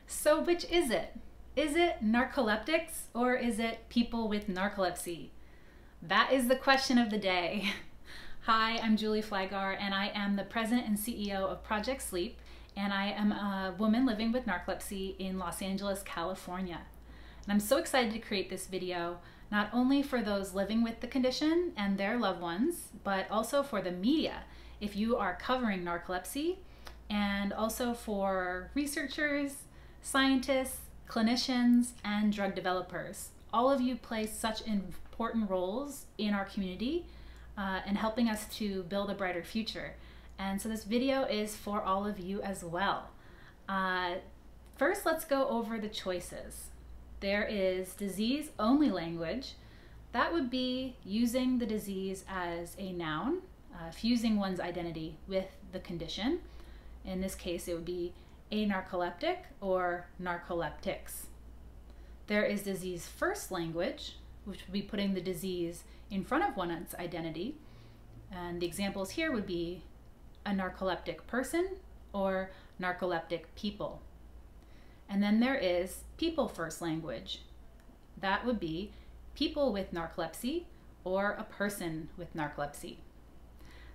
So which is it? Is it narcoleptics or is it people with narcolepsy? That is the question of the day. Hi, I'm Julie Flygare and I am the president and CEO of Project Sleep, and I am a woman living with narcolepsy in Los Angeles, California. And I'm so excited to create this video, not only for those living with the condition and their loved ones, but also for the media, if you are covering narcolepsy, and also for researchers, scientists, clinicians, and drug developers. All of you play such important roles in our community and helping us to build a brighter future. And so this video is for all of you as well. First, let's go over the choices. There is disease-only language. That would be using the disease as a noun, fusing one's identity with the condition. In this case, it would be a narcoleptic or narcoleptics. There is disease-first language, which would be putting the disease in front of one's identity. And the examples here would be a narcoleptic person or narcoleptic people. And then there is people-first language. That would be people with narcolepsy or a person with narcolepsy.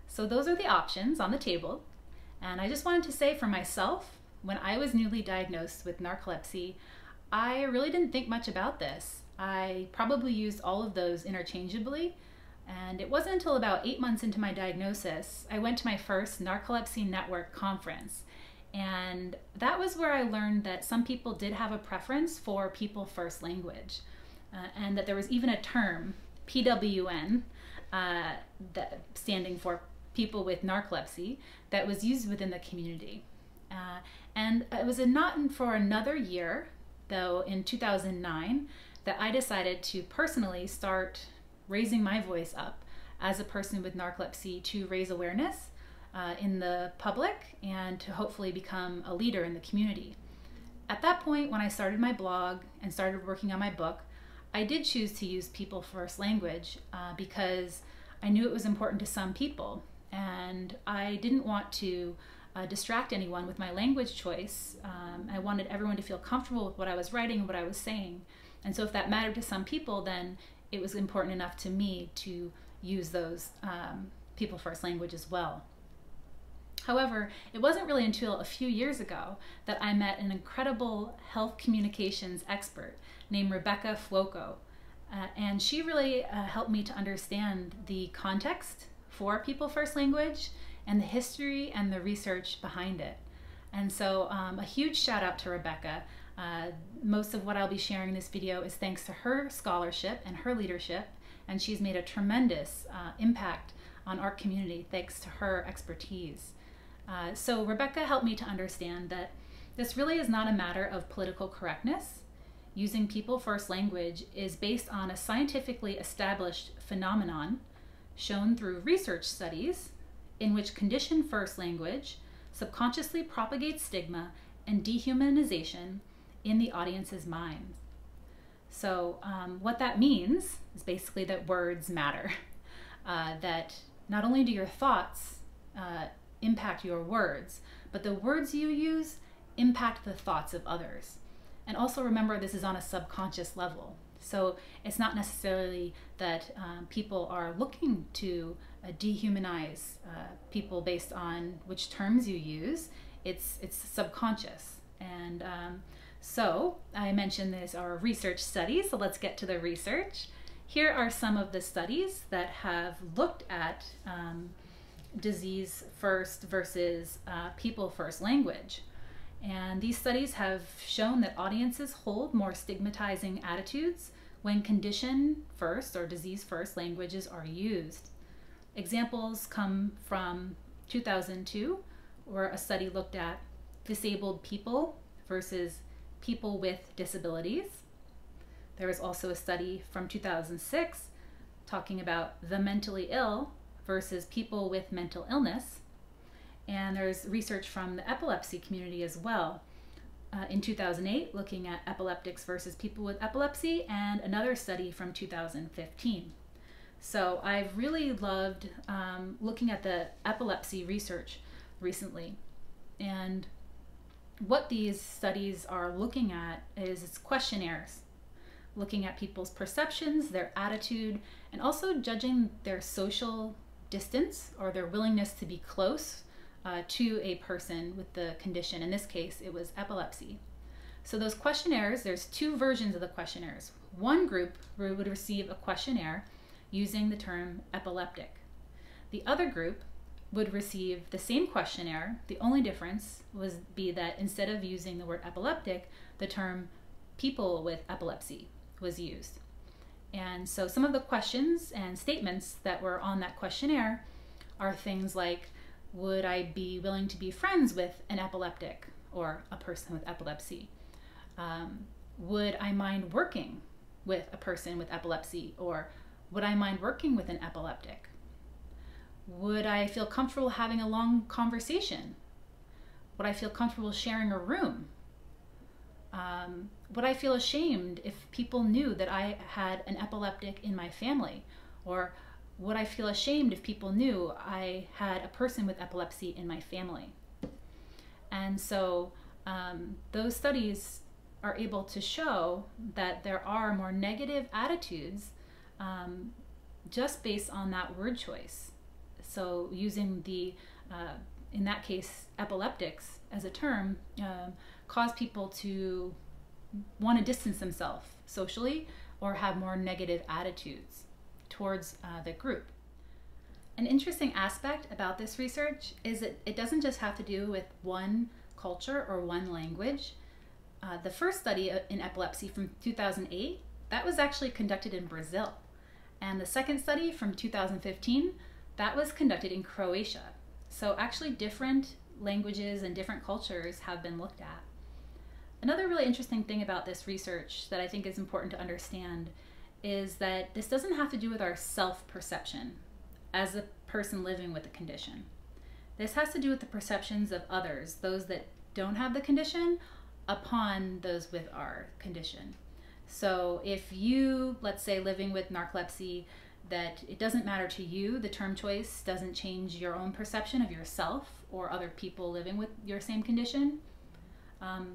So those are the options on the table. And I just wanted to say for myself, when I was newly diagnosed with narcolepsy, I really didn't think much about this. I probably used all of those interchangeably, and it wasn't until about 8 months into my diagnosis, I went to my first Narcolepsy Network conference. And that was where I learned that some people did have a preference for people-first language, and that there was even a term, PWN, that standing for people with narcolepsy, that was used within the community. And it was not for another year, though, in 2009, that I decided to personally start raising my voice up as a person with narcolepsy to raise awareness in the public and to hopefully become a leader in the community. At that point, when I started my blog and started working on my book, I did choose to use people-first language because I knew it was important to some people, and I didn't want to distract anyone with my language choice. I wanted everyone to feel comfortable with what I was writing and what I was saying. And so if that mattered to some people, then it was important enough to me to use those people-first language as well. However, it wasn't really until a few years ago that I met an incredible health communications expert named Rebecca Fuoco. And she really helped me to understand the context for people-first language and the history and the research behind it. And so a huge shout out to Rebecca. Most of what I'll be sharing in this video is thanks to her scholarship and her leadership, and she's made a tremendous impact on our community thanks to her expertise. So Rebecca helped me to understand that this really is not a matter of political correctness. Using people-first language is based on a scientifically established phenomenon shown through research studies in which condition-first language subconsciously propagates stigma and dehumanization in the audience's mind. So what that means is basically that words matter, that not only do your thoughts impact your words, but the words you use impact the thoughts of others. And also remember, this is on a subconscious level. So it's not necessarily that people are looking to dehumanize people based on which terms you use. It's subconscious. And so I mentioned there's our research studies, so let's get to the research. Here are some of the studies that have looked at disease first versus people first language. And these studies have shown that audiences hold more stigmatizing attitudes when condition first or disease first languages are used. Examples come from 2002, where a study looked at disabled people versus people with disabilities. There was also a study from 2006 talking about the mentally ill versus people with mental illness. And there's research from the epilepsy community as well. In 2008, looking at epileptics versus people with epilepsy, and another study from 2015. So I've really loved looking at the epilepsy research recently. And what these studies are looking at is it's questionnaires, looking at people's perceptions, their attitude, and also judging their social distance or their willingness to be close to a person with the condition. In this case, it was epilepsy. So those questionnaires, there's two versions of the questionnaires. One group would receive a questionnaire using the term epileptic. The other group would receive the same questionnaire. The only difference would be that instead of using the word epileptic, the term people with epilepsy was used. And so some of the questions and statements that were on that questionnaire are things like, would I be willing to be friends with an epileptic or a person with epilepsy? Would I mind working with a person with epilepsy, or would I mind working with an epileptic? Would I feel comfortable having a long conversation? Would I feel comfortable sharing a room? Would I feel ashamed if people knew that I had an epileptic in my family? Or would I feel ashamed if people knew I had a person with epilepsy in my family? And so those studies are able to show that there are more negative attitudes just based on that word choice. So using the, in that case, epileptics as a term, cause people to want to distance themselves socially or have more negative attitudes towards the group. An interesting aspect about this research is that it doesn't just have to do with one culture or one language. The first study in epilepsy from 2008, that was actually conducted in Brazil. And the second study from 2015, that was conducted in Croatia. So actually different languages and different cultures have been looked at. Another really interesting thing about this research that I think is important to understand is that this doesn't have to do with our self-perception as a person living with the condition. This has to do with the perceptions of others, those that don't have the condition, upon those with our condition. So if you, let's say, living with narcolepsy, that it doesn't matter to you, the term choice doesn't change your own perception of yourself or other people living with your same condition,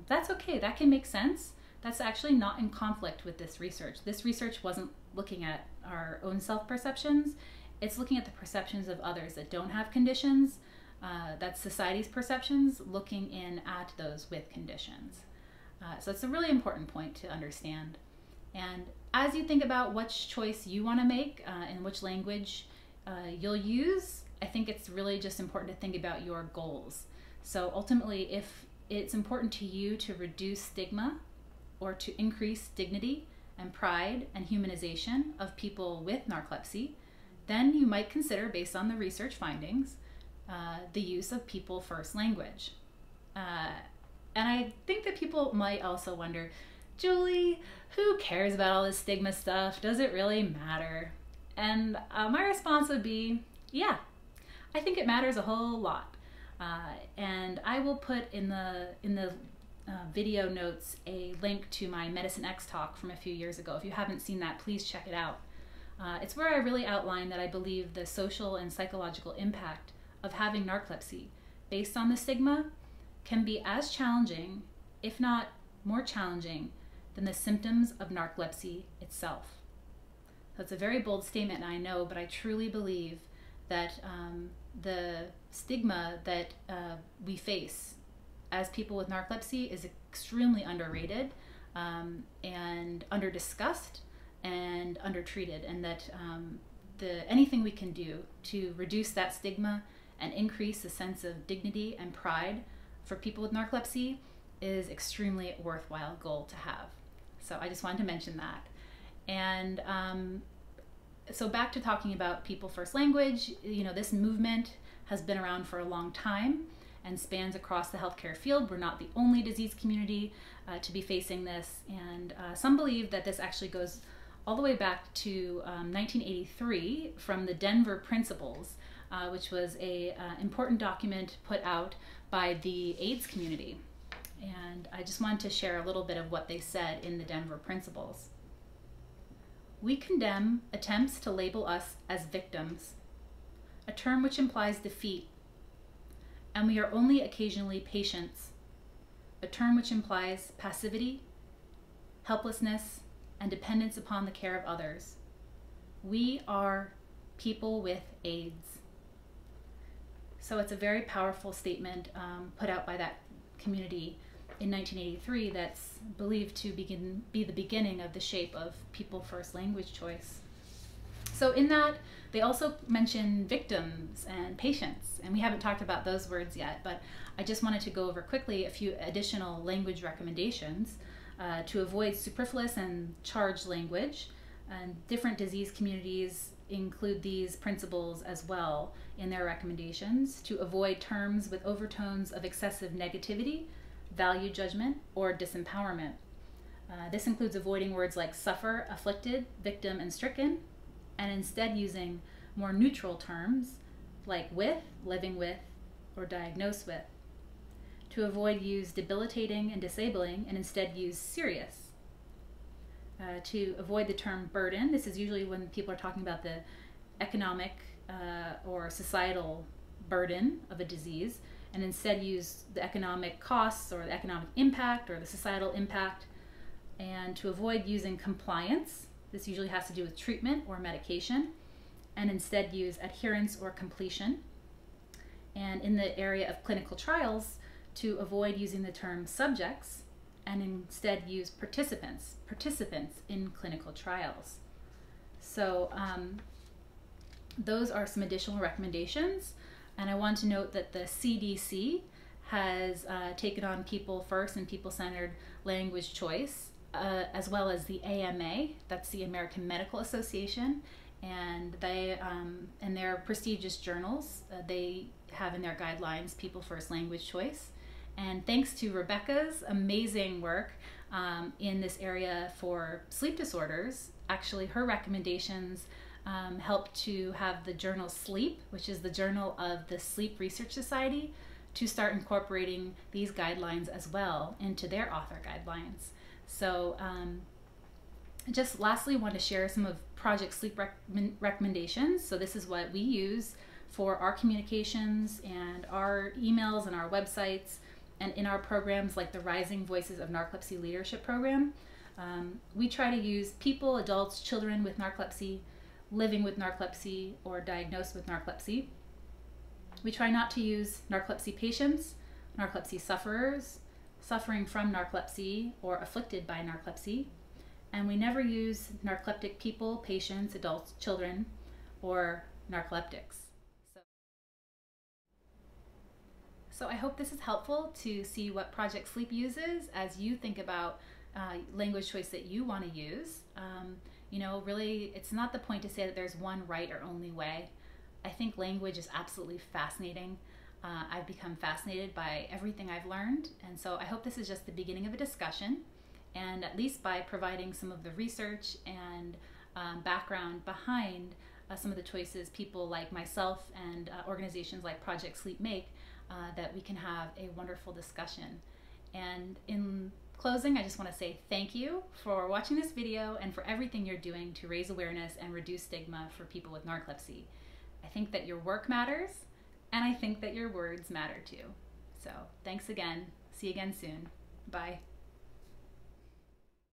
that's okay. That can make sense. That's actually not in conflict with this research. This research wasn't looking at our own self-perceptions. It's looking at the perceptions of others that don't have conditions. That's society's perceptions, looking in at those with conditions. So it's a really important point to understand. And as you think about which choice you want to make and which language you'll use, I think it's really just important to think about your goals. So ultimately, if it's important to you to reduce stigma or to increase dignity and pride and humanization of people with narcolepsy, then you might consider, based on the research findings, the use of people first language. And I think that people might also wonder, Julie, who cares about all this stigma stuff? Does it really matter? And my response would be, yeah, I think it matters a whole lot. And I will put in the video notes a link to my Medicine X talk from a few years ago. If you haven't seen that, please check it out. It's where I really outline that I believe the social and psychological impact of having narcolepsy based on the stigma can be as challenging, if not more challenging, than the symptoms of narcolepsy itself. So it's a very bold statement, I know, but I truly believe that the stigma that we face as people with narcolepsy is extremely underrated and under-discussed and undertreated, and that anything we can do to reduce that stigma and increase the sense of dignity and pride for people with narcolepsy is extremely worthwhile goal to have. So I just wanted to mention that. And so back to talking about people first language, you know, this movement has been around for a long time and spans across the healthcare field. We're not the only disease community to be facing this, and some believe that this actually goes all the way back to 1983 from the Denver Principles, which was a important document put out by the AIDS community. And I just wanted to share a little bit of what they said in the Denver Principles. We condemn attempts to label us as victims, a term which implies defeat, and we are only occasionally patients. a term which implies passivity, helplessness, and dependence upon the care of others. We are people with AIDS. So it's a very powerful statement put out by that community in 1983 that's believed to be the beginning of the shape of people first language choice. So in that, they also mention victims and patients, and we haven't talked about those words yet, but I just wanted to go over quickly a few additional language recommendations to avoid superfluous and charged language. And different disease communities include these principles as well in their recommendations to avoid terms with overtones of excessive negativity, value judgment, or disempowerment. This includes avoiding words like suffer, afflicted, victim, and stricken, and instead using more neutral terms like with, living with, or diagnosed with. To avoid use debilitating and disabling and instead use serious. To avoid the term burden, this is usually when people are talking about the economic or societal burden of a disease, and instead use the economic costs or the economic impact or the societal impact. And to avoid using compliance, this usually has to do with treatment or medication, and instead use adherence or completion. And in the area of clinical trials, to avoid using the term subjects and instead use participants in clinical trials. So those are some additional recommendations. And I want to note that the CDC has taken on people first and people-centered language choice, as well as the AMA, that's the American Medical Association, and they, in their prestigious journals, they have in their guidelines people first language choice. And thanks to Rebecca's amazing work in this area for sleep disorders, actually her recommendations helped to have the journal Sleep, which is the journal of the Sleep Research Society, to start incorporating these guidelines as well into their author guidelines. So just lastly, want to share some of Project Sleep recommendations. So this is what we use for our communications and our emails and our websites, and in our programs like the Rising Voices of Narcolepsy Leadership Program. We try to use people, adults, children with narcolepsy, living with narcolepsy, or diagnosed with narcolepsy. We try not to use narcolepsy patients, narcolepsy sufferers, suffering from narcolepsy, or afflicted by narcolepsy. And we never use narcoleptic people, patients, adults, children, or narcoleptics. So I hope this is helpful to see what Project Sleep uses as you think about language choice that you want to use. You know, really, it's not the point to say that there's one right or only way. I think language is absolutely fascinating. I've become fascinated by everything I've learned, and so I hope this is just the beginning of a discussion, and at least by providing some of the research and background behind some of the choices people like myself and organizations like Project Sleep make, that we can have a wonderful discussion. And in closing, I just want to say thank you for watching this video and for everything you're doing to raise awareness and reduce stigma for people with narcolepsy. I think that your work matters, and I think that your words matter too. So thanks again. See you again soon. Bye.